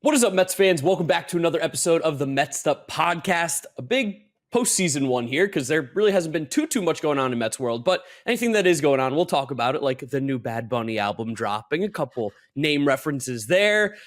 What is up, Mets fans? Welcome back to another episode of the Mets'd podcast. A big postseason one here because there really hasn't been too much going on in Mets world, but anything that is going on, we'll talk about it, like the new Bad Bunny album dropping, a couple name references there,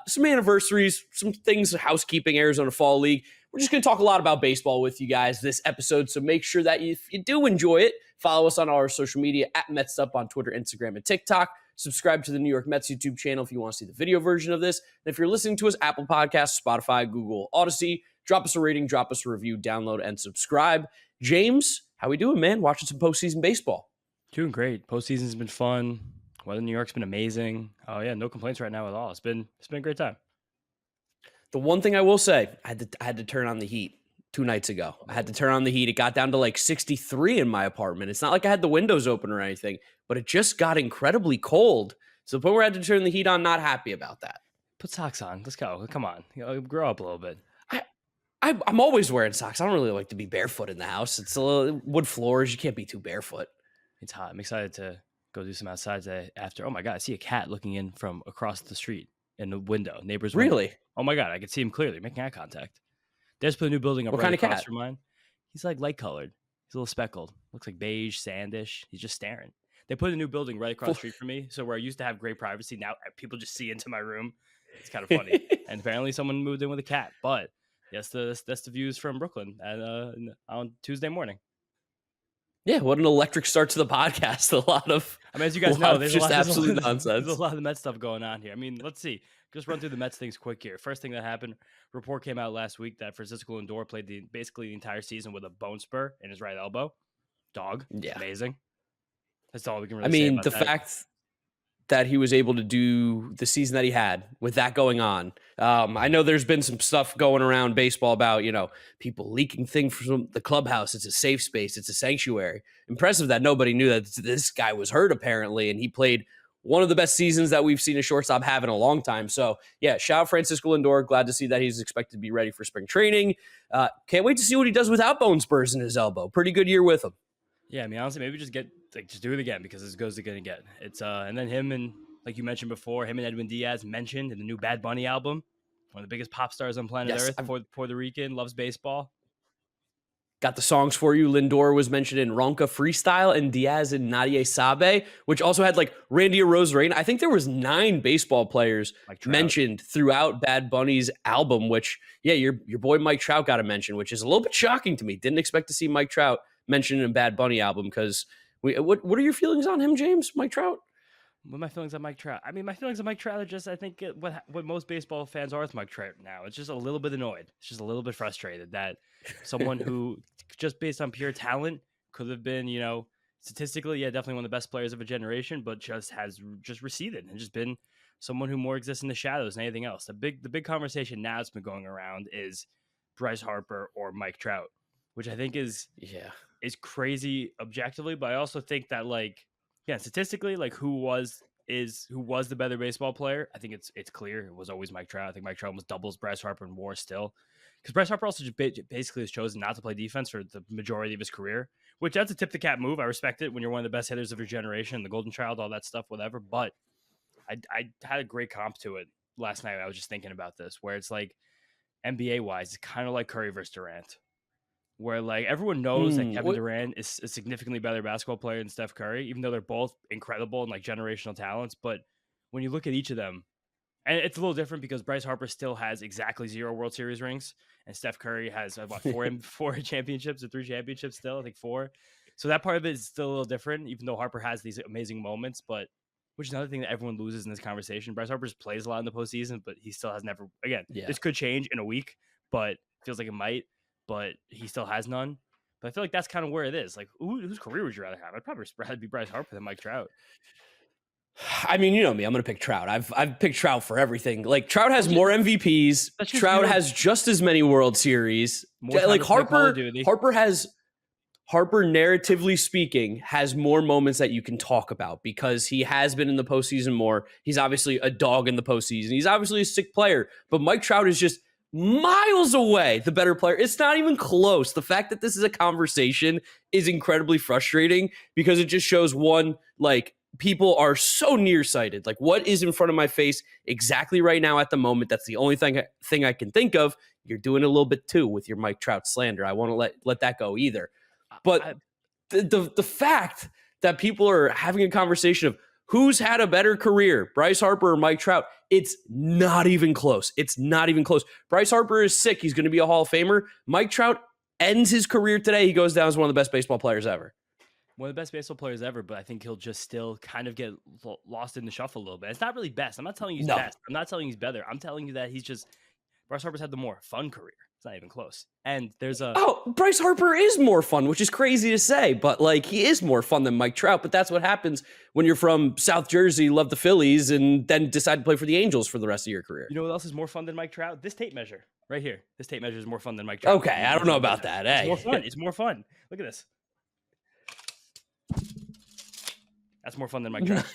some anniversaries, some things, housekeeping, Arizona Fall League. We're just going to talk a lot about baseball with you guys this episode, so make sure that if you do enjoy it, follow us on all our social media at Mets'd on Twitter, Instagram, and TikTok. Subscribe to the New York Mets YouTube channel if you want to see the video version of this. And if you're listening to us, Apple Podcasts, Spotify, Google, Odyssey, drop us a rating, drop us a review, download, and subscribe. James, how we doing, man? Watching some postseason baseball. Doing great. Postseason's been fun. Weather in New York's been amazing. Oh yeah, no complaints right now at all. It's been a great time. The one thing I will say, I had to turn on the heat 2 nights ago. I had to turn on the heat. It got down to like 63 in my apartment. It's not like I had the windows open or anything, but it just got incredibly cold to the point where I had to turn the heat on. Not happy about that. Put socks on. Let's go. Come on. Grow up a little bit. I'm always wearing socks. I don't really like to be barefoot in the house. It's a little wood floors. You can't be too barefoot. It's hot. I'm excited to go do some outside today after. Oh my God, I see a cat looking in from across the street in the window. Neighbor's window. Really? Oh my God, I can see him clearly making eye contact. They just put a new building up right across from mine. He's like light colored. He's a little speckled. Looks like beige, sandish. He's just staring. They put a new building right across the street from me. So where I used to have great privacy, now people just see into my room. It's kind of funny. And apparently someone moved in with a cat. But yes, that's the views from Brooklyn on Tuesday morning. Yeah, what an electric start to the podcast. A lot of, I mean, as you guys know, there's just absolute nonsense. There's a lot of Mets stuff going on here. I mean, let's see. Just run through the Mets things quick here. First thing that happened, report came out last week that Francisco Lindor played basically the entire season with a bone spur in his right elbow. Dog. Yeah. Amazing. That's all we can really say about the fact that he was able to do the season that he had with that going on. I know there's been some stuff going around baseball about, people leaking things from the clubhouse. It's a safe space. It's a sanctuary. Impressive that nobody knew that this guy was hurt, apparently, and he played one of the best seasons that we've seen a shortstop have in a long time. So, yeah, shout out Francisco Lindor. Glad to see that he's expected to be ready for spring training. Can't wait to see what he does without bone spurs in his elbow. Pretty good year with him. Yeah, I mean, honestly, maybe just do it again because as good as it's going to get. It's and then him and, like you mentioned before, him and Edwin Díaz mentioned in the new Bad Bunny album. One of the biggest pop stars on planet Earth, Puerto Rican, loves baseball. Got the songs for you. Lindor was mentioned in Ronca Freestyle and Díaz in Nadie Sabe, which also had like Randy Arozarena. I think there was 9 baseball players mentioned throughout Bad Bunny's album, which, yeah, your boy Mike Trout got a mention, which is a little bit shocking to me. Didn't expect to see Mike Trout mentioned in a Bad Bunny album because what are your feelings on him, James? Mike Trout? What are my feelings on Mike Trout? I mean, my feelings on Mike Trout are just, I think, what most baseball fans are with Mike Trout now. It's just a little bit annoyed. It's just a little bit frustrated that someone who, just based on pure talent, could have been, statistically, yeah, definitely one of the best players of a generation, but just has just receded and just been someone who more exists in the shadows than anything else. The big conversation now that's been going around is Bryce Harper or Mike Trout, which I think is crazy objectively, but I also think that statistically, who was the better baseball player? I think it's clear it was always Mike Trout. I think Mike Trout almost doubles Bryce Harper in WAR still, because Bryce Harper also just basically has chosen not to play defense for the majority of his career, which that's a tip the cap move. I respect it when you're one of the best hitters of your generation, the golden child, all that stuff, whatever. But I had a great comp to it last night. I was just thinking about this, where it's like NBA wise, it's kind of like Curry versus Durant, where everyone knows that Kevin Durant is a significantly better basketball player than Steph Curry, even though they're both incredible and generational talents. But when you look at each of them, and it's a little different because Bryce Harper still has exactly 0 World Series rings, and Steph Curry has 4 championships or 3 championships still, I think 4. So that part of it is still a little different, even though Harper has these amazing moments. But which is another thing that everyone loses in this conversation. Bryce Harper plays a lot in the postseason, but he still has never. Again, this could change in a week, but feels like it might. But he still has none. But I feel like that's kind of where it is. Whose career would you rather have? I'd probably rather be Bryce Harper than Mike Trout. I mean, you know me. I'm going to pick Trout. I've picked Trout for everything. Trout has more MVPs. Trout has just as many World Series. Harper, narratively speaking, has more moments that you can talk about because he has been in the postseason more. He's obviously a dog in the postseason. He's obviously a sick player. But Mike Trout is just miles away the better player. It's not even close. The fact that this is a conversation is incredibly frustrating because it just shows one, people are so nearsighted. Like, what is in front of my face exactly right now at the moment? That's the only thing I can think of. You're doing a little bit too with your Mike Trout slander. I won't let that go either. But the fact that people are having a conversation of who's had a better career, Bryce Harper or Mike Trout, it's not even close. It's not even close. Bryce Harper is sick. He's going to be a Hall of Famer. Mike Trout ends his career today. He goes down as one of the best baseball players ever. One of the best baseball players ever, but I think he'll just still kind of get lost in the shuffle a little bit. It's not really best. I'm not telling you he's best. I'm not telling you he's better. I'm telling you that Bryce Harper's had the more fun career. It's not even close. And there's Bryce Harper is more fun, which is crazy to say, but like he is more fun than Mike Trout. But that's what happens when you're from South Jersey, love the Phillies, and then decide to play for the Angels for the rest of your career. You know what else is more fun than Mike Trout? This tape measure right here. This tape measure is more fun than Mike Trout. Okay, I don't know about that. It's more fun. It's more fun. Look at this. That's more fun than Mike Trout.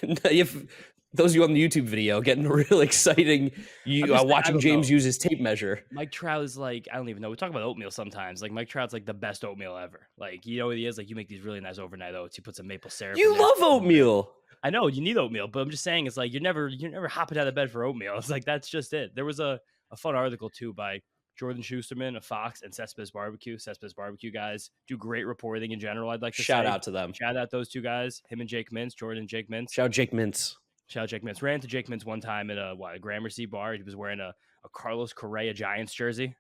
Those of you on the YouTube video getting real exciting, watching James use his tape measure. Mike Trout is like, I don't even know. We talk about oatmeal sometimes. Like Mike Trout's like the best oatmeal ever. Like, you know what he is? Like you make these really nice overnight oats. You put some maple syrup. You love oatmeal. I know you need oatmeal, but I'm just saying it's like you're never hopping out of bed for oatmeal. It's like that's just it. There was a fun article too by Jordan Schusterman of Fox and Cespedes Barbecue. Cespedes Barbecue guys do great reporting in general. I'd like to shout out to them. Shout out those two guys, him and Jake Mintz, Jordan and Jake Mintz. Shout out Jake Mintz. Ran into Jake Mintz one time at a Gramercy bar. He was wearing a Carlos Correa Giants jersey.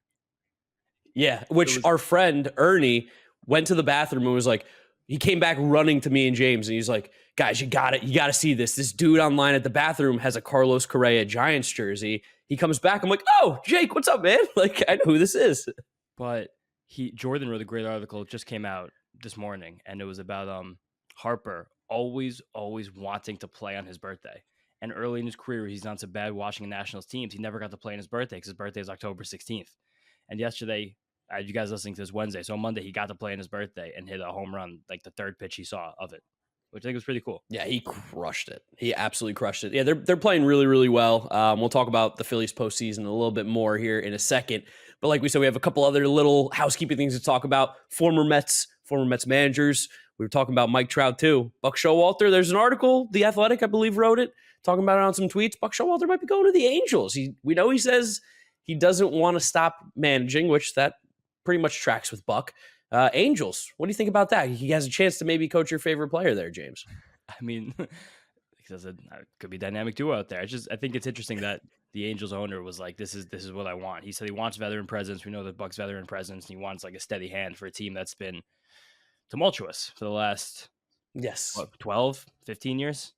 Yeah, which our friend Ernie went to the bathroom and was like, he came back running to me and James, and he's like, guys, you got to see this. This dude online at the bathroom has a Carlos Correa Giants jersey. He comes back. I'm like, oh, Jake, what's up, man? Like, I know who this is. But Jordan wrote a great article. It just came out this morning, and it was about Harper always wanting to play on his birthday. And early in his career, he's on some bad Washington Nationals teams. He never got to play on his birthday because his birthday is October 16th. And yesterday, you guys listening to this Wednesday, so on Monday, he got to play on his birthday and hit a home run, like the third pitch he saw of it, which I think was pretty cool. Yeah, he crushed it. He absolutely crushed it. Yeah, they're playing really, really well. We'll talk about the Phillies postseason a little bit more here in a second. But like we said, we have a couple other little housekeeping things to talk about. Former Mets managers. We were talking about Mike Trout too. Buck Showalter, there's an article, The Athletic, I believe, wrote it, talking about it on some tweets. Buck Showalter might be going to the Angels. We know he says he doesn't want to stop managing, which that pretty much tracks with Buck. Angels, what do you think about that? He has a chance to maybe coach your favorite player there, James. I mean, because it could be a dynamic duo out there. I think it's interesting that the Angels owner was like, this is what I want. He said he wants veteran presence. We know that Buck's veteran presence, and he wants like a steady hand for a team that's been tumultuous for the last 12, 15 years.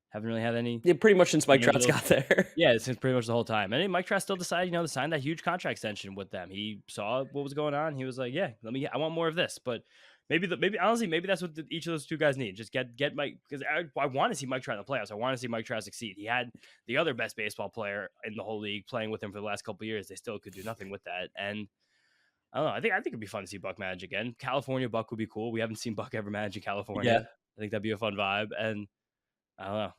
Haven't really had any. Yeah, pretty much since Mike Trout's got there. Yeah, since pretty much the whole time. And Mike Trout still decided, to sign that huge contract extension with them. He saw what was going on. He was like, yeah, I want more of this. But maybe that's what each of those two guys need. Just get Mike, because I want to see Mike Trout in the playoffs. I want to see Mike Trout succeed. He had the other best baseball player in the whole league playing with him for the last couple of years. They still could do nothing with that. And I don't know. I think it'd be fun to see Buck manage again. California Buck would be cool. We haven't seen Buck ever manage in California. Yeah. I think that'd be a fun vibe. And I don't know.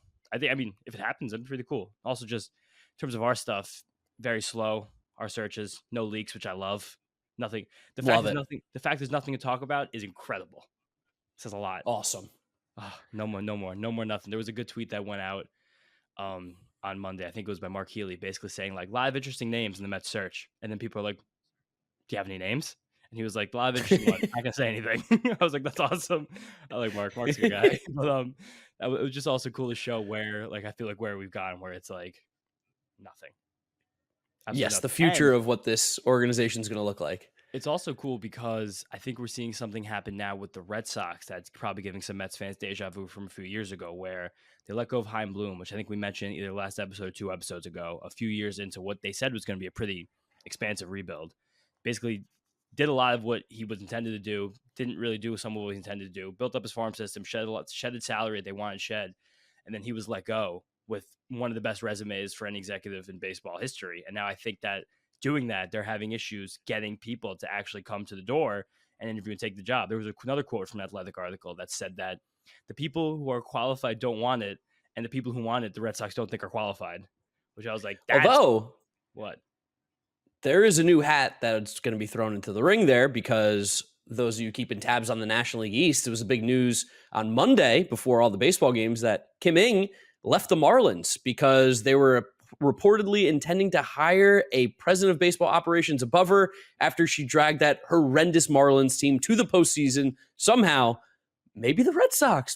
I mean, if it happens, that'd be pretty cool. Also, just in terms of our stuff, very slow. Our searches, no leaks, which I love. Nothing. The fact there's nothing to talk about is incredible. It says a lot. Awesome. Oh, no more nothing. There was a good tweet that went out on Monday. I think it was by Mark Healy, basically saying like live interesting names in the Mets search. And then people are like, do you have any names? And he was like, live interesting one. I can't say anything. I was like, that's awesome. I like Mark. Mark's a good guy. But it was just also cool to show where, like, I feel like where we've gone, where it's like nothing. Absolutely nothing. The future of what this organization is going to look like. It's also cool because I think we're seeing something happen now with the Red Sox that's probably giving some Mets fans deja vu from a few years ago, where they let go of Chaim Bloom, which I think we mentioned either last episode or 2 episodes ago, a few years into what they said was going to be a pretty expansive rebuild. Basically did a lot of what he was intended to do, didn't really do some of what he intended to do, built up his farm system, shedded salary they wanted shed, and then he was let go with one of the best resumes for any executive in baseball history. And now I think that doing that, they're having issues getting people to actually come to the door and interview and take the job. There was another quote from an Athletic article that said that the people who are qualified don't want it, and the people who want it, the Red Sox don't think are qualified, which I was like, what? There is a new hat that's going to be thrown into the ring there, because those of you keeping tabs on the National League East, it was a big news on Monday before all the baseball games that Kim Ng left the Marlins because they were reportedly intending to hire a president of baseball operations above her after she dragged that horrendous Marlins team to the postseason somehow. Maybe the Red Sox.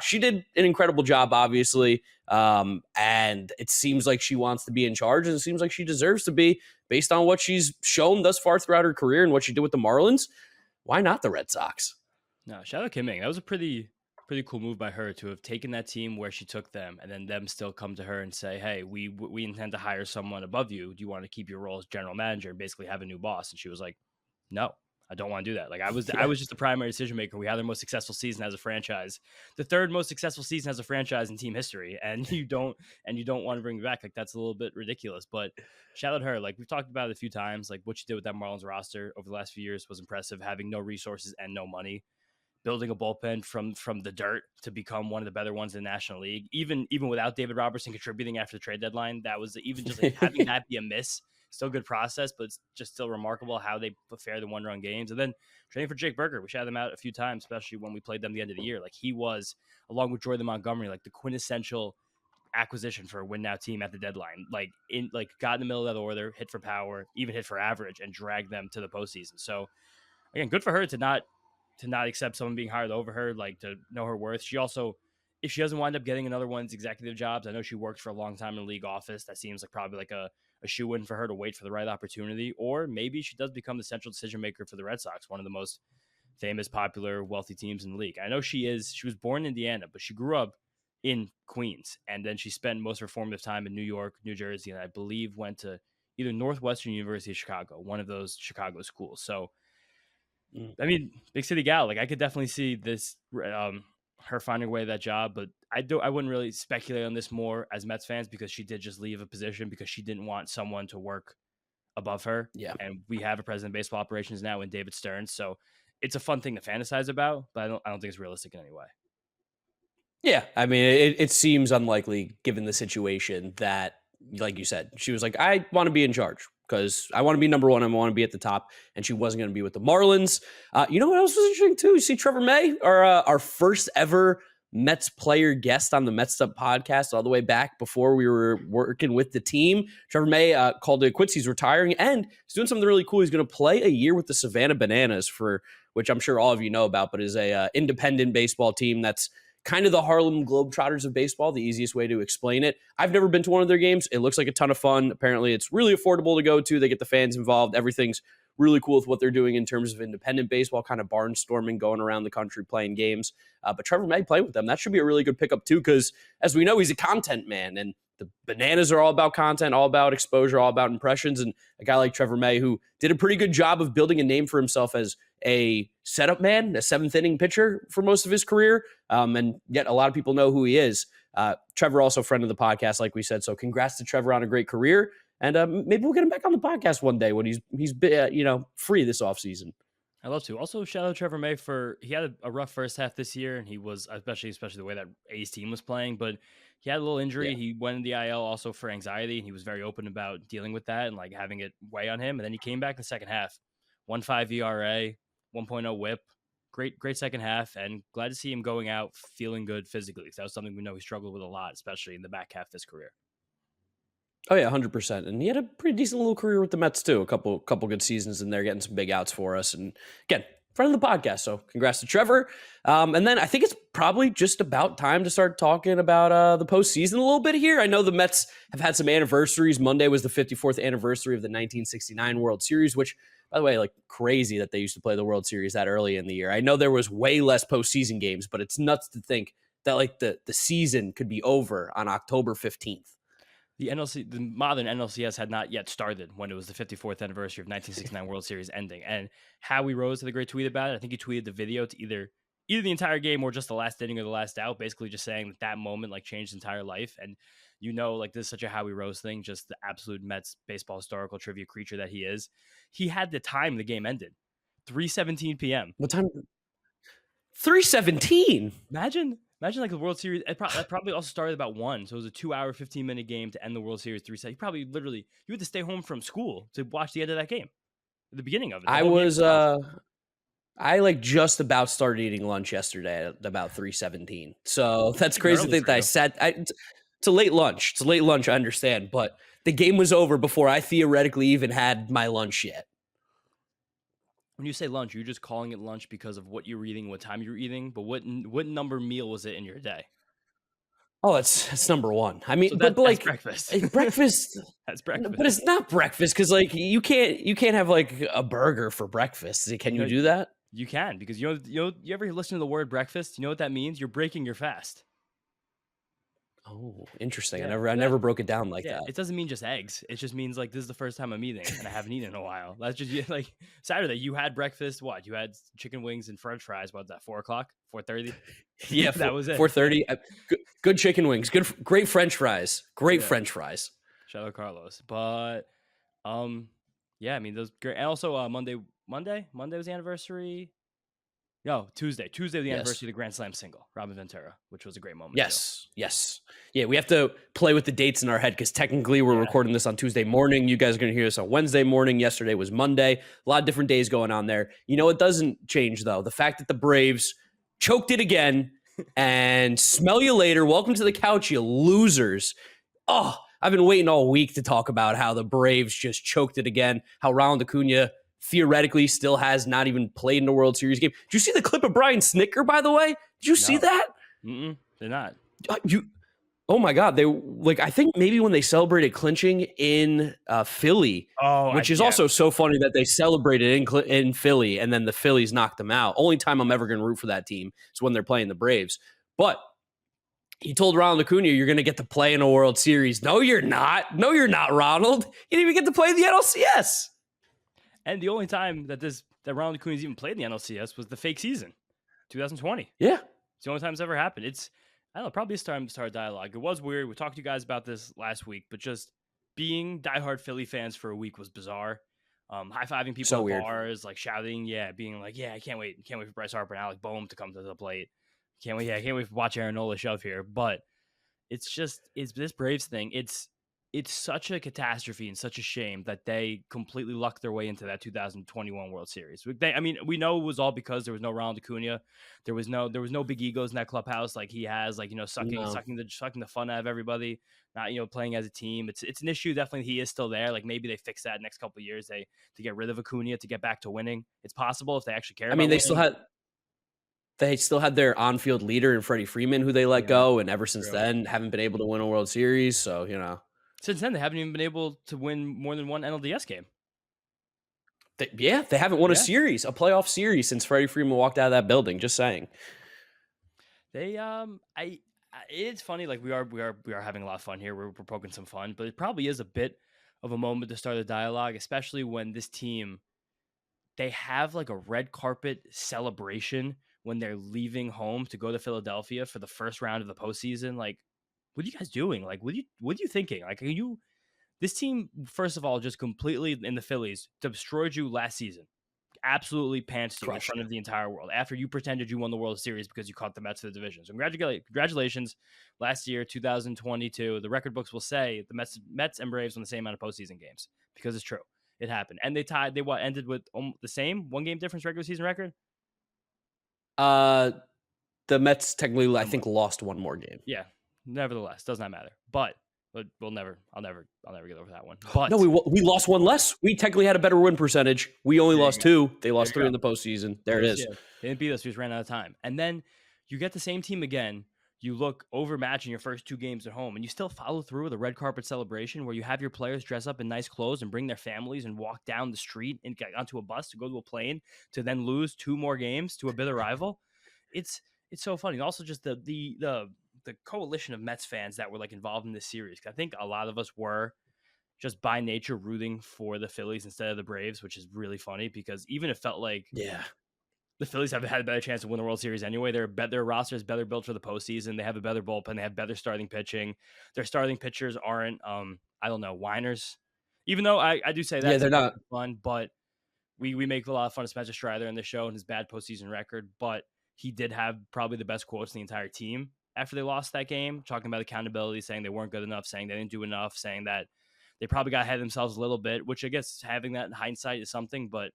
She did an incredible job, obviously. And it seems like she wants to be in charge, and it seems like she deserves to be based on what she's shown thus far throughout her career and what she did with the Marlins. Why not the Red Sox? No, shout out Kim Ng. That was a pretty cool move by her to have taken that team where she took them, and then them still come to her and say, hey, we intend to hire someone above you. Do you want to keep your role as general manager and basically have a new boss? And she was like, no, I don't want to do that. Like I was just the primary decision maker. We had the most successful season as a franchise, the third most successful season as a franchise in team history, and you don't want to bring me back. Like that's a little bit ridiculous. But shout out her. Like we've talked about it a few times. Like what she did with that Marlins roster over the last few years was impressive. Having no resources and no money, building a bullpen from the dirt to become one of the better ones in the National League, even without David Robertson contributing after the trade deadline. That was even just like having that be a miss. Still good process, but it's just still remarkable how they fare the one-run games. And then training for Jake Burger, we shouted him out a few times, especially when we played them the end of the year. Like he was, along with Jordan Montgomery, like the quintessential acquisition for a win-now team at the deadline. Like got in the middle of that order, hit for power, even hit for average, and dragged them to the postseason. So again, good for her to not accept someone being hired over her, like to know her worth. She also, if she doesn't wind up getting another one's executive jobs, I know she worked for a long time in the league office. That seems like probably like a shoe-in for her to wait for the right opportunity. Or maybe she does become the central decision maker for the Red Sox, one of the most famous, popular, wealthy teams in the league. I know she was born in Indiana, but she grew up in Queens. And then she spent most of her formative time in New York, New Jersey, and I believe went to either Northwestern University of Chicago, one of those Chicago schools. So, I mean, big city gal. Like I could definitely see this, her finding a way to that job, but I wouldn't really speculate on this more as Mets fans because she did just leave a position because she didn't want someone to work above her. Yeah. And we have a president of baseball operations now in David Stearns. So it's a fun thing to fantasize about, but I don't think it's realistic in any way. Yeah. I mean, it seems unlikely given the situation that, like you said, she was like, I want to be in charge because I want to be number one. I want to be at the top. And she wasn't going to be with the Marlins. You know what else was interesting too? You see Trevor May, our first ever Mets player guest on the Mets'd podcast all the way back before we were working with the team. Trevor May called it quits. He's retiring and he's doing something really cool. He's going to play a year with the Savannah Bananas, for which I'm sure all of you know about, but is a independent baseball team that's kind of the Harlem Globetrotters of baseball, the easiest way to explain it. I've never been to one of their games. It looks like a ton of fun. Apparently, it's really affordable to go to. They get the fans involved. Everything's really cool with what they're doing in terms of independent baseball, kind of barnstorming, going around the country playing games. But Trevor May playing with them, that should be a really good pickup too, because as we know, he's a content man, and the Bananas are all about content, all about exposure, all about impressions. And a guy like Trevor May, who did a pretty good job of building a name for himself as a setup man, a seventh inning pitcher for most of his career. And yet a lot of people know who he is. Trevor, also a friend of the podcast, like we said. So congrats to Trevor on a great career. And maybe we'll get him back on the podcast one day when he's free this offseason. I love to. Also, shout out Trevor May he had a rough first half this year, and he was especially the way that A's team was playing. But he had a little injury. Yeah. He went in the IL also for anxiety, and he was very open about dealing with that and like having it weigh on him. And then he came back in the second half, 1.5 ERA, 1.0 WHIP. Great second half, and glad to see him going out feeling good physically. That was something we know he struggled with a lot, especially in the back half of his career. Oh yeah, 100%. And he had a pretty decent little career with the Mets too. A couple good seasons in there, getting some big outs for us. And again, friend of the podcast. So congrats to Trevor. And then I think it's probably just about time to start talking about the postseason a little bit here. I know the Mets have had some anniversaries. Monday was the 54th anniversary of the 1969 World Series, which, by the way, like crazy that they used to play the World Series that early in the year. I know there was way less postseason games, but it's nuts to think that like the season could be over on October 15th. The modern NLCS had not yet started when it was the 54th anniversary of 1969 World Series ending. And Howie Rose had a great tweet about it. I think he tweeted the video to either the entire game or just the last inning or the last out, basically just saying that moment like changed his entire life. And like this is such a Howie Rose thing, just the absolute Mets baseball historical trivia creature that he is. He had the time the game ended, 3:17 p.m. What time? 3:17. Imagine like the World Series. That probably also started about 1. So it was a 2-hour, 15-minute game to end the World Series 3 seconds. You had to stay home from school to watch the end of that game, the beginning of it. I I like just about started eating lunch yesterday at about 3:17. So that's crazy to think that it's a late lunch. It's a late lunch, I understand, but the game was over before I theoretically even had my lunch yet. When you say lunch, you're just calling it lunch because of what you're eating, what time you're eating, but what number meal was it in your day? Oh, it's number one. I mean, So but that's like breakfast. breakfast, That's but it's breakfast. not breakfast because like you can't have like a burger for breakfast. Can you do that? You can, because you ever listen to the word breakfast? You know what that means? You're breaking your fast. Oh, interesting. Yeah, I never broke it down like yeah. that. It doesn't mean just eggs. It just means like this is the first time I'm eating, and I haven't eaten in a while. That's just like Saturday. You had breakfast. What? You had chicken wings and French fries. What's that? 4:00, 4:30. Yeah, That was it. 4:30. Good chicken wings. Great French fries. Great French fries. Shout out Carlos. But yeah, I mean those great. And also Monday was the anniversary. No, Tuesday was the anniversary of the Grand Slam single, Robin Ventura, which was a great moment. Yes. Yeah, we have to play with the dates in our head because technically we're recording this on Tuesday morning. You guys are going to hear this on Wednesday morning. Yesterday was Monday. A lot of different days going on there. You know, it doesn't change, though. The fact that the Braves choked it again and smell you later. Welcome to the couch, you losers. Oh, I've been waiting all week to talk about how the Braves just choked it again, how Ronald Acuna theoretically still has not even played in a World Series game. Did you see the clip of Brian Snitker, by the way? Did you see that? They're not. Oh my God. I think maybe when they celebrated clinching in Philly, which is also so funny that they celebrated in Philly and then the Phillies knocked them out. Only time I'm ever going to root for that team is when they're playing the Braves. But he told Ronald Acuna, you're going to get to play in a World Series. No, you're not. No, you're not, Ronald. You didn't even get to play in the NLCS. And the only time that Ronald Acuna's even played in the NLCS was the fake season, 2020. Yeah. It's the only time it's ever happened. I don't know, probably time to start a dialogue. It was weird. We talked to you guys about this last week, but just being diehard Philly fans for a week was bizarre. High-fiving people at bars, like shouting, being like, I can't wait for Bryce Harper and Alec Boehm to come to the plate. I can't wait to watch Aaron Nola shove here. But it's this Braves thing. It's such a catastrophe and such a shame that they completely lucked their way into that 2021 World Series. We know it was all because there was no Ronald Acuna. There was no big egos in that clubhouse like he has, like, sucking the fun out of everybody, not, playing as a team. It's an issue. Definitely he is still there. Like maybe they fix that next couple of years. To get rid of Acuna to get back to winning. It's possible if they actually care. I mean, they still had their on-field leader in Freddie Freeman, who they let go, and ever since then haven't been able to win a World Series. So, since then, they haven't even been able to win more than one NLDS game. They haven't won a playoff series since Freddie Freeman walked out of that building. Just saying. It's funny. Like we are having a lot of fun here. We're poking some fun, but it probably is a bit of a moment to start a dialogue, especially when this team, they have like a red carpet celebration when they're leaving home to go to Philadelphia for the first round of the postseason. Like, what are you guys doing? Like, what are you thinking? Like, this team, first of all, just completely in the Phillies destroyed you last season. Absolutely pantsed you in front of the entire world after you pretended you won the World Series because you caught the Mets to the division. So congratulations. Last year, 2022, the record books will say the Mets and Braves won the same amount of postseason games because it's true. It happened. And they ended with the same 1 game difference regular season record? The Mets technically, I think, lost one more game. Yeah. Nevertheless, does not matter. But I'll never get over that one. But no, we lost one less. We technically had a better win percentage. We only lost 2. They lost 3 in the postseason. There it is. Yeah. They didn't beat us. We just ran out of time. And then you get the same team again. You look overmatched in your first 2 games at home, and you still follow through with a red carpet celebration where you have your players dress up in nice clothes and bring their families and walk down the street and get onto a bus to go to a plane to then lose 2 more games to a bitter rival. It's so funny. And also just the coalition of Mets fans that were like involved in this series. I think a lot of us were just by nature rooting for the Phillies instead of the Braves, which is really funny because even it felt like the Phillies have had a better chance to win the World Series anyway. Their roster is better built for the postseason. They have a better bullpen. They have better starting pitching. Their starting pitchers aren't, whiners. Even though I do say that they're not fun, but we make a lot of fun of Spencer Strider in the show and his bad postseason record, but he did have probably the best quotes in the entire team after they lost that game, talking about accountability, saying they weren't good enough, saying they didn't do enough, saying that they probably got ahead of themselves a little bit, which I guess having that in hindsight is something, but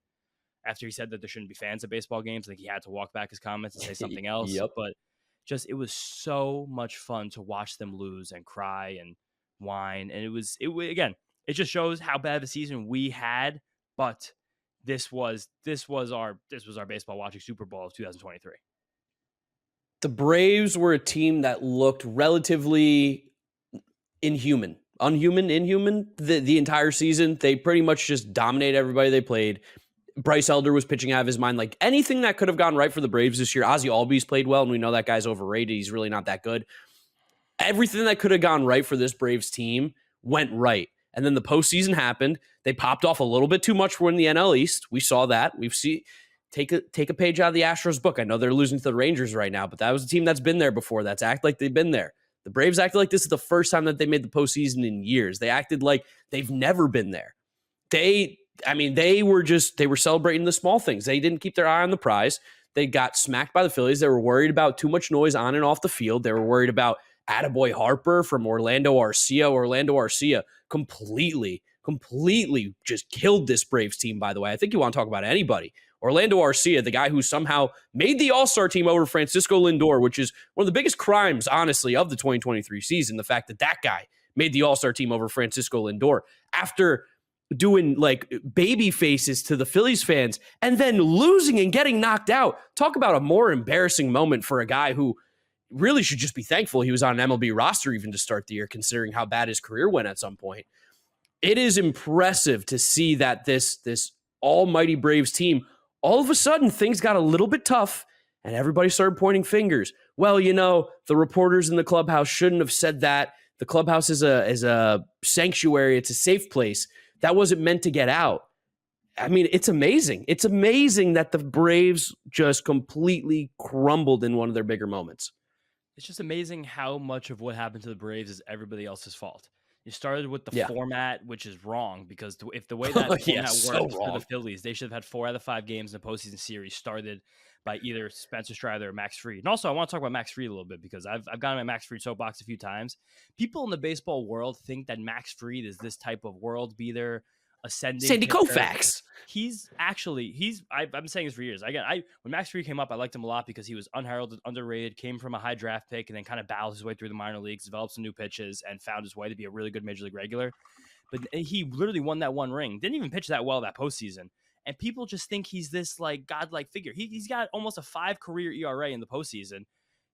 after he said that there shouldn't be fans at baseball games. I think he had to walk back his comments and say something else. Yep. But just, it was so much fun to watch them lose and cry and whine. And again, it just shows how bad of a season we had. But this was our baseball watching Super Bowl of 2023. The Braves were a team that looked relatively inhuman the entire season. They pretty much just dominated everybody they played. Bryce Elder was pitching out of his mind. Like, anything that could have gone right for the Braves this year. Ozzie Albies played well, and we know that guy's overrated. He's really not that good. Everything that could have gone right for this Braves team went right. And then the postseason happened. They popped off a little bit too much for in the NL East. We saw that. Take a page out of the Astros book. I know they're losing to the Rangers right now, but that was a team that's been there before. That's act like they've been there. The Braves acted like this is the first time that they made the postseason in years. They acted like they've never been there. They were celebrating the small things. They didn't keep their eye on the prize. They got smacked by the Phillies. They were worried about too much noise on and off the field. They were worried about attaboy Harper from Orlando Arcia. Orlando Arcia completely just killed this Braves team, by the way. I think you want to talk about anybody. Orlando Arcia, the guy who somehow made the All-Star team over Francisco Lindor, which is one of the biggest crimes, honestly, of the 2023 season, the fact that that guy made the All-Star team over Francisco Lindor after doing like baby faces to the Phillies fans and then losing and getting knocked out. Talk about a more embarrassing moment for a guy who really should just be thankful he was on an MLB roster even to start the year, considering how bad his career went at some point. It is impressive to see that this almighty Braves team, all of a sudden things got a little bit tough and everybody started pointing fingers. Well, the reporters in the clubhouse shouldn't have said that. The clubhouse is a sanctuary. It's a safe place. That wasn't meant to get out. I mean, it's amazing. It's amazing that the Braves just completely crumbled in one of their bigger moments. It's just amazing how much of what happened to the Braves is everybody else's fault. You started with the format, which is wrong, because if the way that format worked for the Phillies, they should have had 4 out of 5 games in the postseason series started by either Spencer Strider or Max Fried. And also, I want to talk about Max Fried a little bit because I've gotten my Max Fried soapbox a few times. People in the baseball world think that Max Fried is this type of world beater, ascending. Sandy Koufax. I've been saying this for years. Again, when Max Fried came up, I liked him a lot because he was unheralded, underrated, came from a high draft pick, and then kind of battled his way through the minor leagues, developed some new pitches, and found his way to be a really good major league regular. But he literally won that one ring. Didn't even pitch that well that postseason. And people just think he's this like godlike figure. He's got almost a 5 career ERA in the postseason.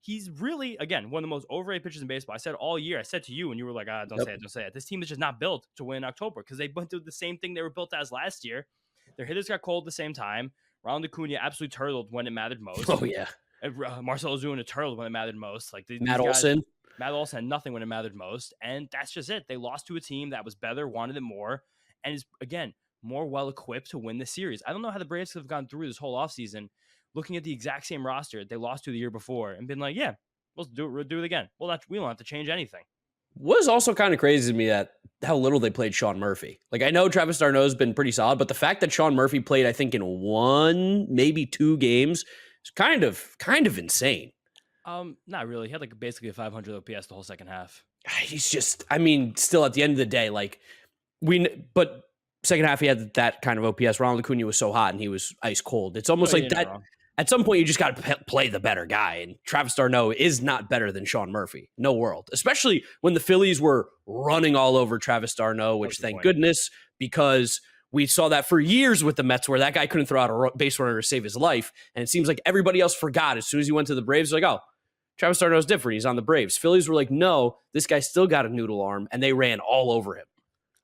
He's really, again, one of the most overrated pitchers in baseball. I said all year, I said to you, and you were like, don't say it. This team is just not built to win in October because they went through the same thing they were built as last year. Their hitters got cold at the same time. Ronald Acuna absolutely turtled when it mattered most. Oh, yeah. Marcell Ozuna turtled when it mattered most. Like Matt Olson had nothing when it mattered most. And that's just it. They lost to a team that was better, wanted it more, and is, again, more well-equipped to win the series. I don't know how the Braves have gone through this whole offseason looking at the exact same roster they lost to the year before and been like, yeah, we'll do it again. Well, we don't have to change anything. Was also kind of crazy to me that how little they played Sean Murphy. Like, I know Travis d'Arnaud has been pretty solid, but the fact that Sean Murphy played, I think, in 1, maybe 2 games is kind of insane. Not really. He had like basically a 500 OPS the whole second half. He's just, I mean, still at the end of the day, like but second half he had that kind of OPS. Ronald Acuna was so hot and he was ice cold. It's almost like that. At some point, you just got to play the better guy, and Travis d'Arnaud is not better than Sean Murphy. No world. Especially when the Phillies were running all over Travis d'Arnaud, which thank goodness, because we saw that for years with the Mets where that guy couldn't throw out a base runner to save his life, and it seems like everybody else forgot as soon as he went to the Braves. Like, oh, Travis d'Arnaud's different. He's on the Braves. Phillies were like, no, this guy still got a noodle arm, and they ran all over him.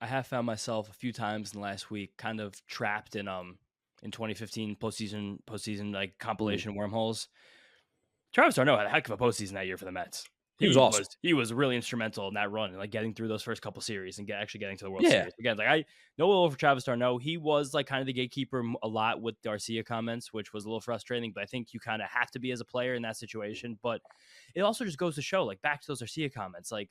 I have found myself a few times in the last week kind of trapped in 2015 postseason like compilation wormholes. Travis d'Arnaud had a heck of a postseason that year for the Mets. He was awesome. He was really instrumental in that run and like getting through those first couple series and actually getting to the World Series. Again, like I know a little for Travis d'Arnaud. He was like kind of the gatekeeper a lot with Garcia comments, which was a little frustrating, but I think you kind of have to be as a player in that situation. But it also just goes to show, like back to those Garcia comments, like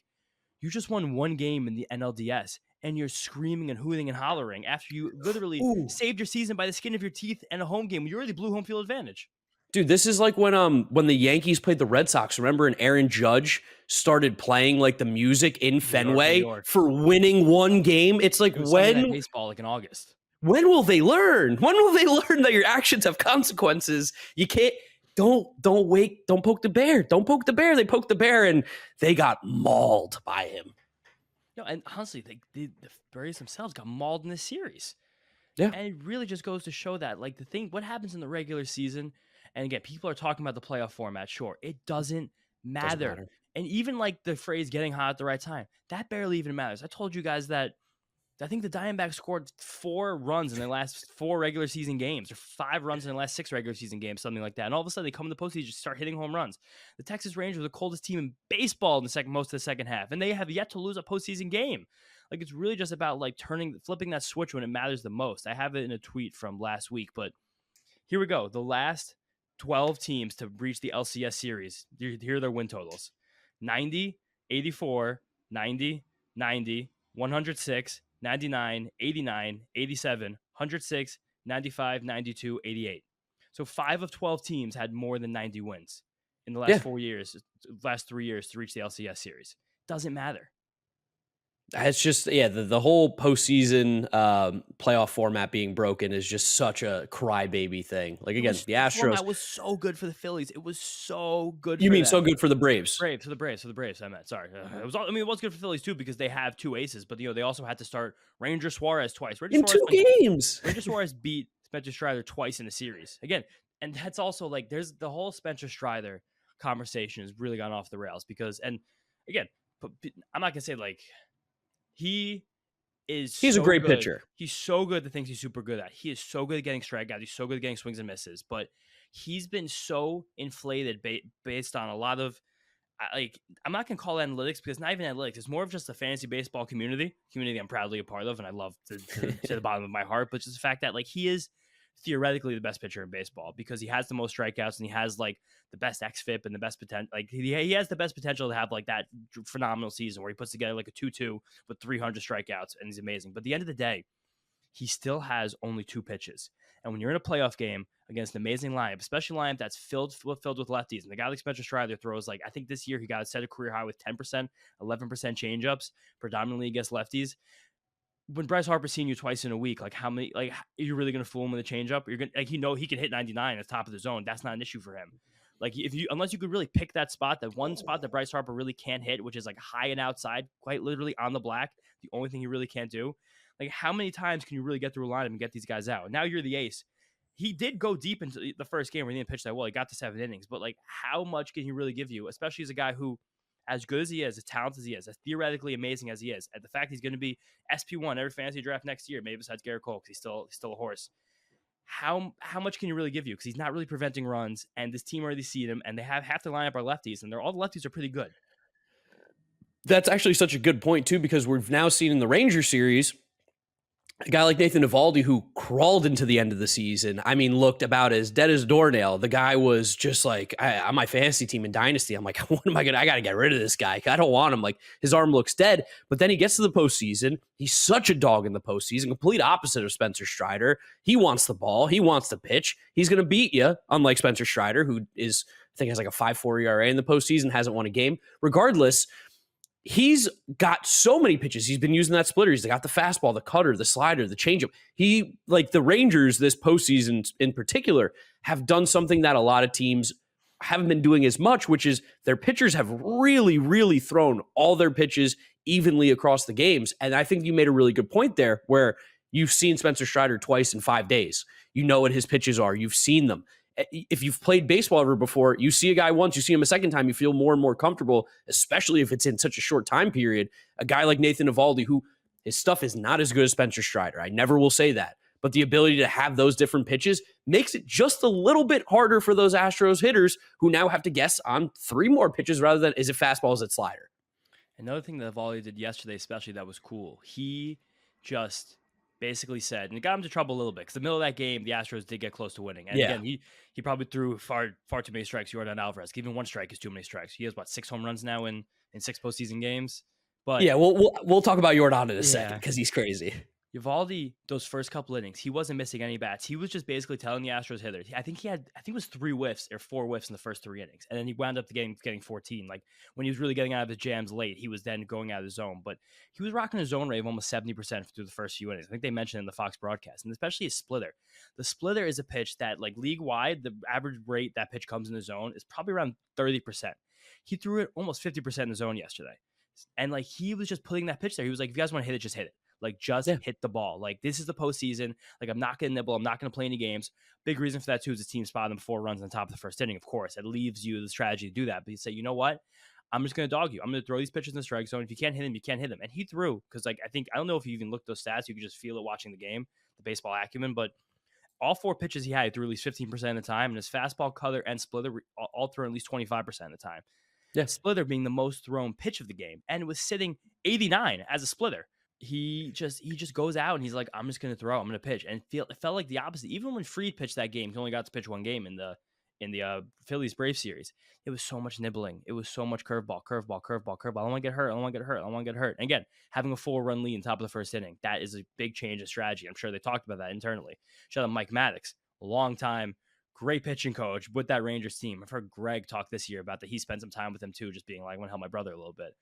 you just won 1 game in the NLDS and you're screaming and hooting and hollering after you literally saved your season by the skin of your teeth and a home game. You already blew home field advantage. Dude, this is like when the Yankees played the Red Sox. Remember, and Aaron Judge started playing like the music in Fenway for winning 1 game. It's like it was when baseball, like in August. When will they learn? When will they learn that your actions have consequences? You can't. Don't wait. Don't poke the bear. Don't poke the bear. They poked the bear and they got mauled by him. No, and honestly, the Braves themselves got mauled in this series. Yeah. And it really just goes to show that, like, what happens in the regular season, and again, people are talking about the playoff format. Sure, it doesn't matter. And even like the phrase "getting hot at the right time," that barely even matters. I told you guys that I think the Diamondbacks scored 4 runs in their last 4 regular season games, or 5 runs in their last 6 regular season games, something like that. And all of a sudden, they come in the postseason, just start hitting home runs. The Texas Rangers are the coldest team in baseball in most of the second half, and they have yet to lose a postseason game. Like, it's really just about like flipping that switch when it matters the most. I have it in a tweet from last week, but here we go. The last 12 teams to reach the LCS series. Here are their win totals: 90, 84, 90, 90, 106, 99, 89, 87, 106, 95, 92, 88. So 5 of 12 teams had more than 90 wins in the last 3 years to reach the LCS series. Doesn't matter. It's just, the whole postseason playoff format being broken is just such a crybaby thing. Like, again, the Astros. Format was so good for the Phillies. It was so good. You mean so good for the Braves? For the Braves. I meant, sorry. It was good for Phillies too, because they have 2 aces, but they also had to start Ranger Suarez twice. In 2 games. Ranger Suarez beat Spencer Strider twice in the series. Again, and that's also like, there's the whole Spencer Strider conversation has really gone off the rails because, and again, I'm not gonna say like. He's a great pitcher. He's so good at the things he's super good at. He is so good at getting strikeouts. He's so good at getting swings and misses. But he's been so inflated based on a lot of, like, I'm not going to call it analytics, because not even analytics. It's more of just the fantasy baseball community I'm proudly a part of, and I love to the bottom of my heart. But just the fact that, like, he is theoretically the best pitcher in baseball because he has the most strikeouts and he has like the best xFIP and the best potential. Like, he has the best potential to have like that phenomenal season where he puts together like a 2-2 with 300 strikeouts and he's amazing. But at the end of the day, he still has only 2 pitches. And when you're in a playoff game against an amazing lineup, especially a lineup that's filled with lefties, and the guy like Spencer Strider throws, like, I think this year he got set a career high with 10%, 11% changeups, predominantly against lefties. When Bryce Harper's seeing you twice in a week, like, how many, like, are you really going to fool him with a changeup? You're going to, like, he can hit 99 at the top of the zone. That's not an issue for him. Like, unless you could really pick that one spot that Bryce Harper really can't hit, which is like high and outside, quite literally on the black, the only thing he really can't do. Like, how many times can you really get through a lineup and get these guys out? Now you're the ace. He did go deep into the first game where he didn't pitch that well. He got to 7 innings, but like, how much can he really give you? Especially as a guy who, as good as he is, as talented as he is, as theoretically amazing as he is, and the fact he's going to be SP1 every fantasy draft next year, maybe besides Garrett Cole, because he's still a horse. How much can you really give you? Because he's not really preventing runs, and this team already seed him, and they have half their lineup are lefties, and all the lefties are pretty good. That's actually such a good point too, because we've now seen in the Ranger series a guy like Nathan Eovaldi, who crawled into the end of the season, I mean, looked about as dead as a doornail. The guy was just like, on my fantasy team in Dynasty, I'm like, what am I going to, I got to get rid of this guy. I don't want him. Like, his arm looks dead. But then he gets to the postseason. He's such a dog in the postseason, complete opposite of Spencer Strider. He wants the ball. He wants to pitch. He's going to beat you, unlike Spencer Strider, who is, I think, has like a 5.4 ERA in the postseason, hasn't won a game. Regardless, he's got so many pitches. He's been using that splitter. He's got the fastball, the cutter, the slider, the changeup. He, like the Rangers this postseason in particular, have done something that a lot of teams haven't been doing as much, which is their pitchers have really, really thrown all their pitches evenly across the games. And I think you made a really good point there, where you've seen Spencer Strider twice in 5 days. You know what his pitches are. You've seen them. If you've played baseball ever before, you see a guy once, you see him a second time, you feel more and more comfortable, especially if it's in such a short time period. A guy like Nathan Eovaldi, who his stuff is not as good as Spencer Strider. I never will say that. But the ability to have those different pitches makes it just a little bit harder for those Astros hitters who now have to guess on 3 more pitches rather than is it fastball, is it slider. Another thing that Eovaldi did yesterday, especially, that was cool. He just basically said, and it got him to trouble a little bit, because the middle of that game, the Astros did get close to winning. And again, he probably threw far too many strikes. Yordan Alvarez, even 1 strike is too many strikes. He has 6 home runs now in 6 postseason games. But yeah, we'll talk about Yordan in a second, because he's crazy. Eovaldi, those first couple innings, he wasn't missing any bats. He was just basically telling the Astros hitters. I think it was 3 whiffs or 4 whiffs in the first 3 innings. And then he wound up getting 14. Like when he was really getting out of his jams late, he was then going out of the zone. But he was rocking a zone rate of almost 70% through the first few innings. I think they mentioned in the Fox broadcast, and especially his splitter. The splitter is a pitch that, like, league wide, the average rate that pitch comes in the zone is probably around 30%. He threw it almost 50% in the zone yesterday. And like he was just putting that pitch there. He was like, if you guys want to hit it, just hit it. Like, just hit the ball. Like, this is the postseason. Like, I'm not going to nibble. I'm not going to play any games. Big reason for that, too, is the team spotted him 4 runs on top of the first inning, of course. It leaves you the strategy to do that. But you say, you know what? I'm just going to dog you. I'm going to throw these pitches in the strike zone. If you can't hit him, you can't hit him. And he threw, because, like, I don't know if you even looked at those stats. You could just feel it watching the game, the baseball acumen. But all 4 pitches he had, he threw at least 15% of the time. And his fastball, cutter, and splitter all threw at least 25% of the time. Yeah. Splitter being the most thrown pitch of the game. And it was sitting 89 as a splitter. He just goes out and he's like, I'm just going to throw. I'm going to pitch. And it felt like the opposite. Even when Fried pitched that game, he only got to pitch 1 game in the Phillies Braves series. It was so much nibbling. It was so much curveball. I don't want to get hurt. I don't want to get hurt. And again, having a 4-run lead in top of the first inning, that is a big change in strategy. I'm sure they talked about that internally. Shout out Mike Maddox, a long time, great pitching coach with that Rangers team. I've heard Greg talk this year about that. He spent some time with him too, just being like, I want to help my brother a little bit.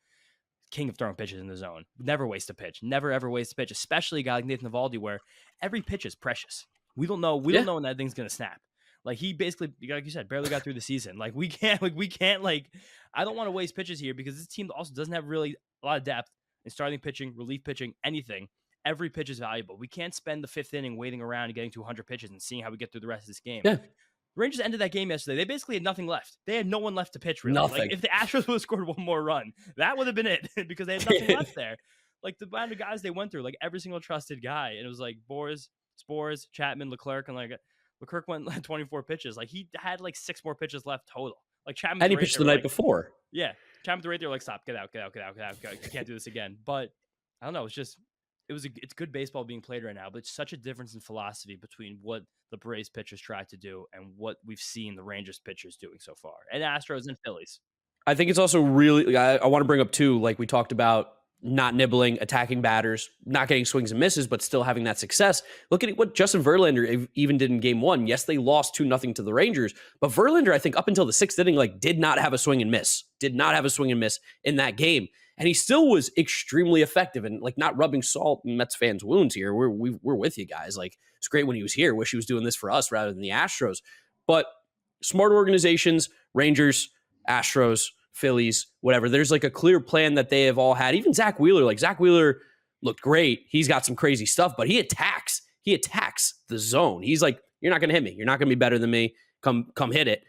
King of throwing pitches in the zone. Never waste a pitch. Never, ever waste a pitch, especially a guy like Nathan Eovaldi, where every pitch is precious. We don't know when that thing's going to snap. Like, he basically, like you said, barely got through the season. Like, we can't, I don't want to waste pitches here because this team also doesn't have really a lot of depth in starting pitching, relief pitching, anything. Every pitch is valuable. We can't spend the 5th inning waiting around and getting to 100 pitches and seeing how we get through the rest of this game. Yeah. Rangers ended that game yesterday. They basically had nothing left. They had no one left to pitch, really. Nothing. Like, if the Astros would have scored 1 more run, that would have been it because they had nothing left there. Like, the amount of guys they went through, like, every single trusted guy. And it was like Boers, Spores, Chapman, Leclerc, and, like, Leclerc went like 24 pitches. Like, he had, like, 6 more pitches left total. Like, Chapman. And he pitched the night before. Yeah. Chapman, right there, like, stop, get out. You can't do this again. But, I don't know. It's good baseball being played right now, but it's such a difference in philosophy between what the Braves pitchers tried to do and what we've seen the Rangers pitchers doing so far, and Astros and Phillies. I think it's also really, I want to bring up too, like we talked about, not nibbling, attacking batters, not getting swings and misses, but still having that success. Look at what Justin Verlander even did in game 1. Yes, they lost 2-0 to the Rangers, but Verlander, I think up until the 6th inning, like, did not have a swing and miss in that game. And he still was extremely effective and, like, not rubbing salt in Mets fans' wounds here. We're with you guys. Like, it's great when he was here. Wish he was doing this for us rather than the Astros. But smart organizations, Rangers, Astros, Phillies, whatever. There's like a clear plan that they have all had. Even Zach Wheeler. Like, Zach Wheeler looked great. He's got some crazy stuff, but he attacks the zone. He's like, you're not going to hit me. You're not going to be better than me. Come hit it.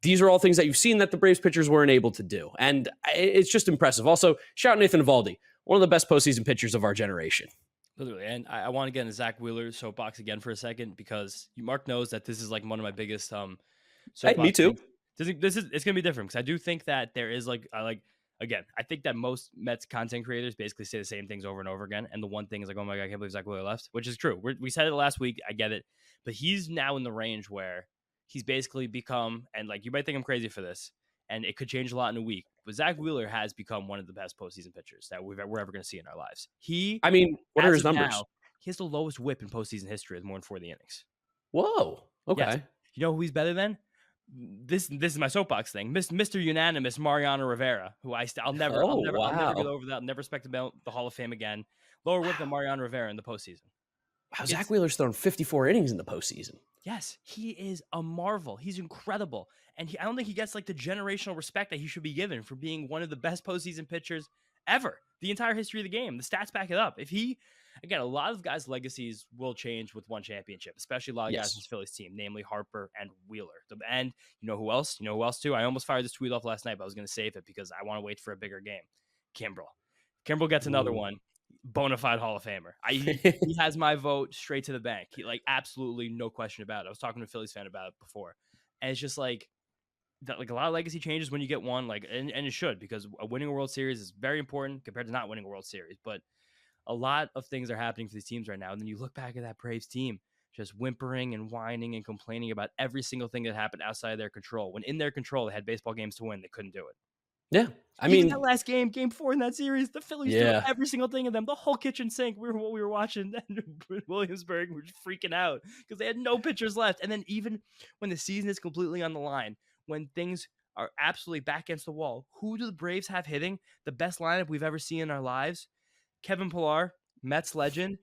These are all things that you've seen that the Braves pitchers weren't able to do. And it's just impressive. Also, shout out Nathan Eovaldi, one of the best postseason pitchers of our generation. Literally. And I want to get into Zach Wheeler's soapbox again for a second because Mark knows that this is like one of my biggest Hey, me too. It's going to be different because I do think that there is again, I think that most Mets content creators basically say the same things over and over again. And the one thing is like, oh my God, I can't believe Zach Wheeler left, which is true. We said it last week. I get it. But he's now in the range where he's basically become, and like, you might think I'm crazy for this, and it could change a lot in a week, but Zach Wheeler has become one of the best postseason pitchers that we're ever going to see in our lives. What are his numbers? Now, he has the lowest whip in postseason history with more than 40 innings. Whoa. Okay. Yes. You know who he's better than? This is my soapbox thing. Mr. Unanimous Mariano Rivera, who I'll never get over that. I'll never expect about the Hall of Fame again. Lower whip than Mariano Rivera in the postseason. Wow, Zach Wheeler's thrown 54 innings in the postseason. Yes, he is a marvel. He's incredible. And I don't think he gets like the generational respect that he should be given for being one of the best postseason pitchers ever. The entire history of the game. The stats back it up. Again, a lot of guys' legacies will change with one championship, especially a lot of guys in this Phillies team, namely Harper and Wheeler. And you know who else? You know who else too? I almost fired this tweet off last night, but I was going to save it because I want to wait for a bigger game. Kimbrel gets another one. Bona fide Hall of Famer. He has my vote straight to the bank. He, like, absolutely no question about it. I was talking to a Phillies fan about it before, and it's just like that. Like, a lot of legacy changes when you get one. Like, and it should, because winning a World Series is very important compared to not winning a World Series. But a lot of things are happening for these teams right now, and then you look back at that Braves team just whimpering and whining and complaining about every single thing that happened outside of their control. When in their control, they had baseball games to win, they couldn't do it. Yeah. I Even mean, that last game 4 in that series, the Phillies threw yeah. every single thing in them. The whole kitchen sink. We were watching in Williamsburg. We were just freaking out because they had no pitchers left. And then even when the season is completely on the line, when things are absolutely back against the wall, who do the Braves have hitting? The best lineup we've ever seen in our lives. Kevin Pillar, Mets legend,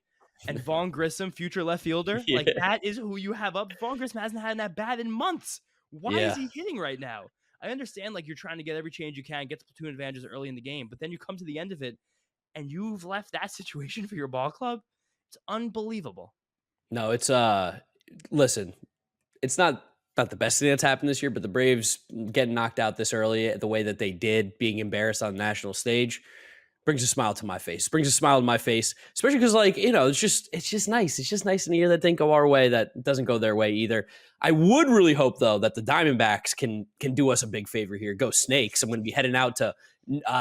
and Vaughn Grissom, future left fielder. Yeah. Like, that is who you have up. Vaughn Grissom hasn't had that bad in months. Why is Yeah. he hitting right now? I understand, like, you're trying to get every change you can, get the platoon advantages early in the game, but then you come to the end of it and you've left that situation for your ball club. It's unbelievable. No, it's listen, it's not the best thing that's happened this year, but the Braves getting knocked out this early the way that they did, being embarrassed on the national stage, brings a smile to my face. Brings a smile to my face, especially because, like, it's just nice. It's just nice in a year that didn't go our way, that doesn't go their way either. I would really hope though that the Diamondbacks can do us a big favor here. Go Snakes! I'm going to be heading out to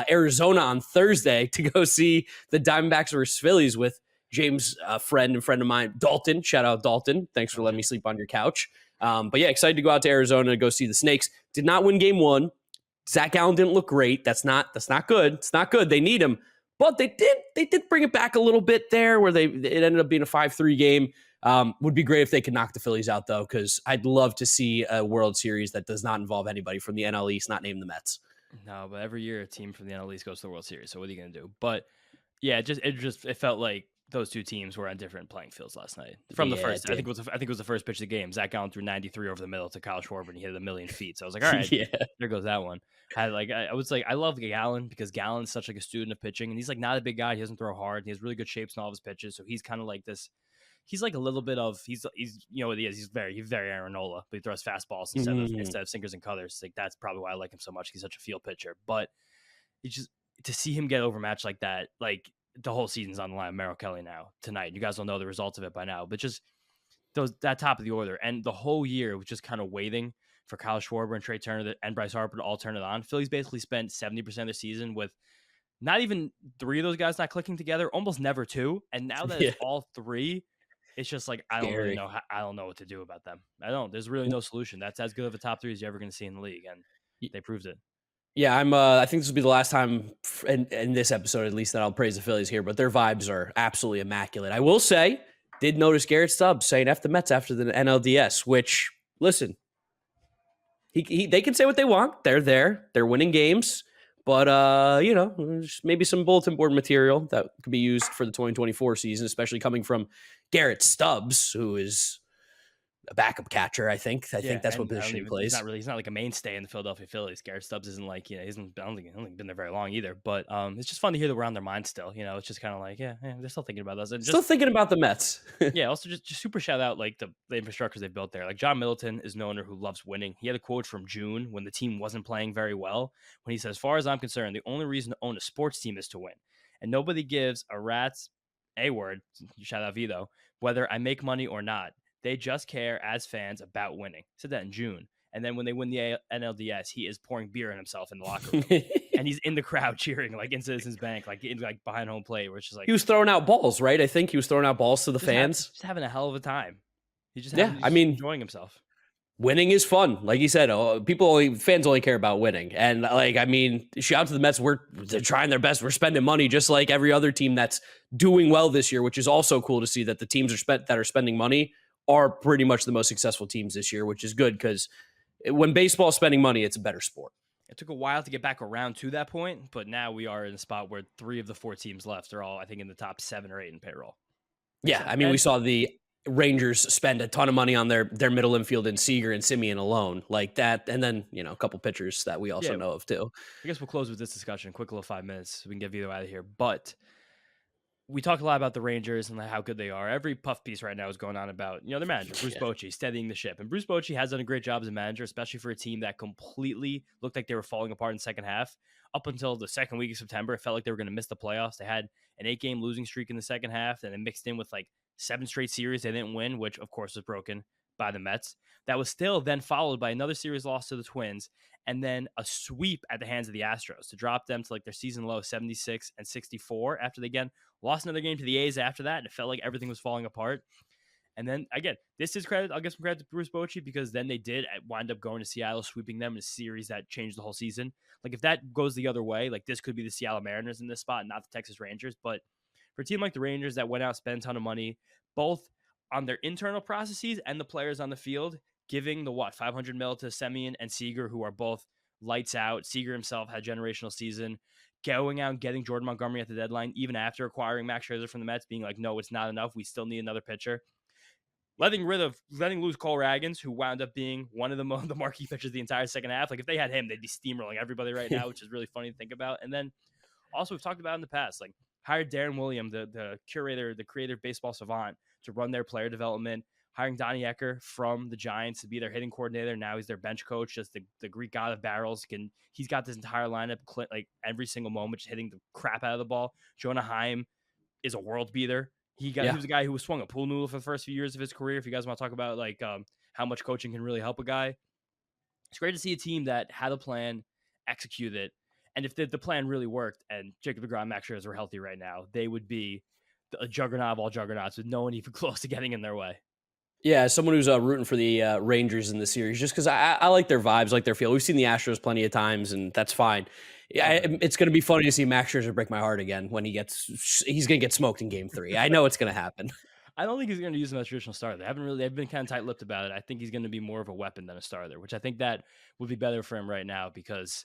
Arizona on Thursday to go see the Diamondbacks versus Phillies with James, a friend of mine, Dalton. Shout out Dalton. Thanks for letting me sleep on your couch. But yeah, excited to go out to Arizona to go see the Snakes. Did not win game one. Zach Allen didn't look great. That's not good. It's not good. They need him. But they did bring it back a little bit there where it ended up being a 5-3 game. Would be great if they could knock the Phillies out, though, because I'd love to see a World Series that does not involve anybody from the NL East, not named the Mets. No, but every year a team from the NL East goes to the World Series. So what are you going to do? But yeah, it felt like those two teams were on different playing fields last night. From the first, I think it was the first pitch of the game. Zach Allen threw 93 over the middle to Kyle Schwarber, and he hit a million feet. So I was like, all right, there goes that one. I love Gallen because Gallen's such like a student of pitching, and he's like not a big guy. He doesn't throw hard. He has really good shapes in all of his pitches. So he's kind of like this. He's like a little bit of he's you know what he is. He's very Aaron Nola, but he throws fastballs instead of sinkers and cutters. Like, that's probably why I like him so much. He's such a field pitcher. But it's just to see him get overmatched like that, like the whole season's on the line. Merrill Kelly now tonight. You guys will know the results of it by now, but just that top of the order and the whole year was just kind of waiting for Kyle Schwarber and Trey Turner and Bryce Harper to all turn it on. Phillies basically spent 70% of the season with not even three of those guys not clicking together, almost never two. And now that it's all three, it's just like, I don't really know. I don't know what to do about them. I don't. There's really no solution. That's as good of a top three as you're ever going to see in the league, and they proved it. Yeah, I think this will be the last time in this episode, at least, that I'll praise the Phillies here, but their vibes are absolutely immaculate. I will say, did notice Garrett Stubbs saying F the Mets after the NLDS, which, listen, they can say what they want. They're there. They're winning games. But, maybe some bulletin board material that could be used for the 2024 season, especially coming from Garrett Stubbs, who is a backup catcher, I think. I think that's what position he plays. He's not like a mainstay in the Philadelphia Phillies. Garrett Stubbs isn't like, he hasn't, I don't think been there very long either. But it's just fun to hear that we're on their mind still. It's just kind of like, they're still thinking about us. And still thinking about the Mets. Yeah, also just super shout out like the infrastructures they've built there. Like, John Middleton is an owner who loves winning. He had a quote from June when the team wasn't playing very well, when he said, as far as I'm concerned, the only reason to own a sports team is to win. And nobody gives a rat's a word, shout out Vito, whether I make money or not. They just care as fans about winning. He said that in June. And then when they win the NLDS, he is pouring beer in himself in the locker room. And he's in the crowd cheering, like in Citizens Bank, like behind home plate, where it's just like, he was throwing out balls, right? I think he was throwing out balls to the fans. Just having a hell of a time. He's just enjoying himself. Winning is fun. Like you said, fans only care about winning. And shout out to the Mets. They're trying their best. We're spending money just like every other team that's doing well this year, which is also cool to see that the teams that are spending money are pretty much the most successful teams this year, which is good because when baseball is spending money, it's a better sport. It took a while to get back around to that point, but now we are in a spot where 3 of the 4 teams left are all, I think, in the top 7 or 8 in payroll. Yeah, we saw the Rangers spend a ton of money on their middle infield in Seager and Simeon alone, like that, and then a couple pitchers that we also know of too. I guess we'll close with this discussion. Quick little 5 minutes, so we can get Vito out of here, but we talk a lot about the Rangers and how good they are. Every puff piece right now is going on about, their manager, Bruce Bochy, steadying the ship. And Bruce Bochy has done a great job as a manager, especially for a team that completely looked like they were falling apart in the second half. Up until the second week of September, it felt like they were going to miss the playoffs. They had an 8-game losing streak in the second half, and it mixed in with 7 straight series they didn't win, which of course was broken by the Mets. That was still then followed by another series loss to the Twins, and then a sweep at the hands of the Astros to drop them to their season low 76 and 64 after they again lost another game to the A's after that, and it felt like everything was falling apart. And then again, this is credit. I'll give some credit to Bruce Bochy because then they did wind up going to Seattle, sweeping them in a series that changed the whole season. Like if that goes the other way, like this could be the Seattle Mariners in this spot, not the Texas Rangers. But for a team like the Rangers that went out, spent a ton of money, both on their internal processes and the players on the field, giving the 500 mil to Semien and Seager, who are both lights out. Seager himself had a generational season. Going out and getting Jordan Montgomery at the deadline, even after acquiring Max Scherzer from the Mets, being like, no, it's not enough. We still need another pitcher. Letting loose Cole Ragans, who wound up being one of the marquee pitchers the entire second half. Like if they had him, they'd be steamrolling everybody right now, which is really funny to think about. And then also we've talked about in the past, like hired Darren William, the creator of Baseball Savant, to run their player development. Hiring Donnie Ecker from the Giants to be their hitting coordinator. Now he's their bench coach, just the Greek god of barrels. He's got this entire lineup, like every single moment, just hitting the crap out of the ball. Jonah Heim is a world beater. He was a guy who was swung a pool noodle for the first few years of his career. If you guys want to talk about like how much coaching can really help a guy, it's great to see a team that had a plan, execute it, and if the plan really worked and Jacob deGrom and Max Scherzer were healthy right now, they would be a juggernaut of all juggernauts with no one even close to getting in their way. Yeah, as someone who's rooting for the Rangers in the series, just because I like their vibes, like their feel. We've seen the Astros plenty of times, and that's fine. Yeah, it's going to be funny to see Max Scherzer break my heart again when he's going to get smoked in Game 3. I know it's going to happen. I don't think he's going to use him as a traditional starter. They've been kind of tight-lipped about it. I think he's going to be more of a weapon than a starter, which I think that would be better for him right now because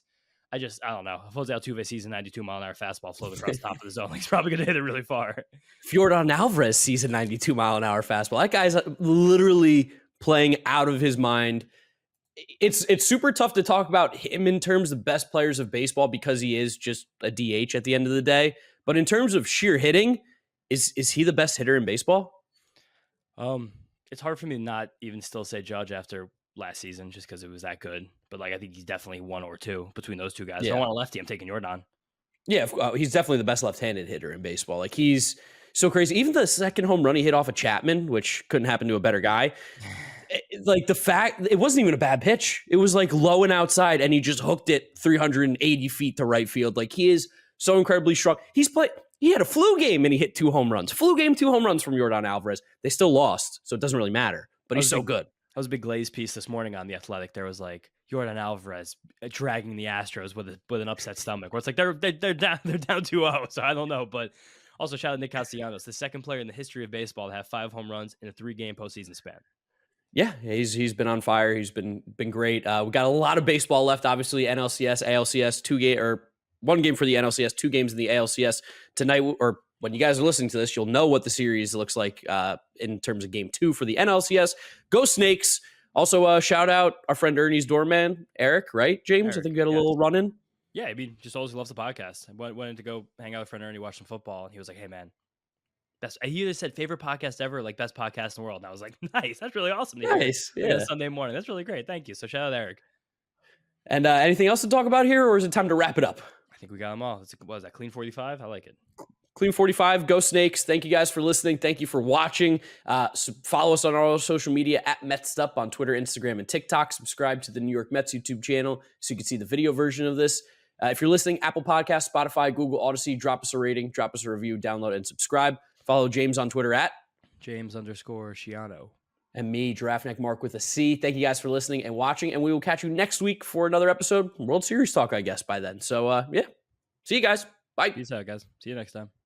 I don't know. If Jose Altuve sees a 92-mile-an-hour fastball float across the top of the zone, he's probably going to hit it really far. Yordan Alvarez sees a 92-mile-an-hour fastball. That guy's literally playing out of his mind. It's super tough to talk about him in terms of the best players of baseball because he is just a DH at the end of the day. But in terms of sheer hitting, is he the best hitter in baseball? It's hard for me to not even still say Judge after last season just because it was that good. But like I think he's definitely one or two between those two guys. Yeah. If I want a lefty, I'm taking Yordan. Yeah, he's definitely the best left-handed hitter in baseball. Like he's so crazy. Even the second home run he hit off of Chapman, which couldn't happen to a better guy. Like the fact it wasn't even a bad pitch. It was like low and outside, and he just hooked it 380 feet to right field. Like he is so incredibly strong. He had a flu game and he hit 2 home runs. Flu game, 2 home runs from Yordan Alvarez. They still lost, so it doesn't really matter. But he's so good. That was a big Glaze piece this morning on The Athletic. There was like Yordan Alvarez dragging the Astros with an upset stomach. Where it's like they're down 2-0, so I don't know. But also shout out to Nick Castellanos, the second player in the history of baseball to have 5 home runs in a 3-game postseason span. Yeah, he's been on fire. He's been great. We got a lot of baseball left. Obviously, NLCS, ALCS, 1 game for the NLCS, 2 games in the ALCS tonight. Or when you guys are listening to this, you'll know what the series looks like in terms of Game 2 for the NLCS. Go Snakes! Also, shout out our friend Ernie's doorman, Eric. Right, James? I think you got a little run in. Yeah, I mean, just always loves the podcast. I went to go hang out with friend Ernie, watch some football, and he was like, "Hey, man." He either said favorite podcast ever, or like best podcast in the world. And I was like, nice. That's really awesome. Nice. Yeah. Sunday morning. That's really great. Thank you. So shout out Eric. And anything else to talk about here, or is it time to wrap it up? I think we got them all. What was that? Clean 45? I like it. Clean 45. Go Snakes. Thank you guys for listening. Thank you for watching. Follow us on our social media at Mets'd on Twitter, Instagram, and TikTok. Subscribe to the New York Mets YouTube channel so you can see the video version of this. If you're listening, Apple Podcasts, Spotify, Google, Odyssey, drop us a rating, drop us a review, download, and subscribe. Follow James on Twitter at James_Shiano. And me, Giraffe Neck Mark with a C. Thank you guys for listening and watching, and we will catch you next week for another episode. World Series talk, I guess, by then. So, yeah. See you guys. Bye. Peace out, guys. See you next time.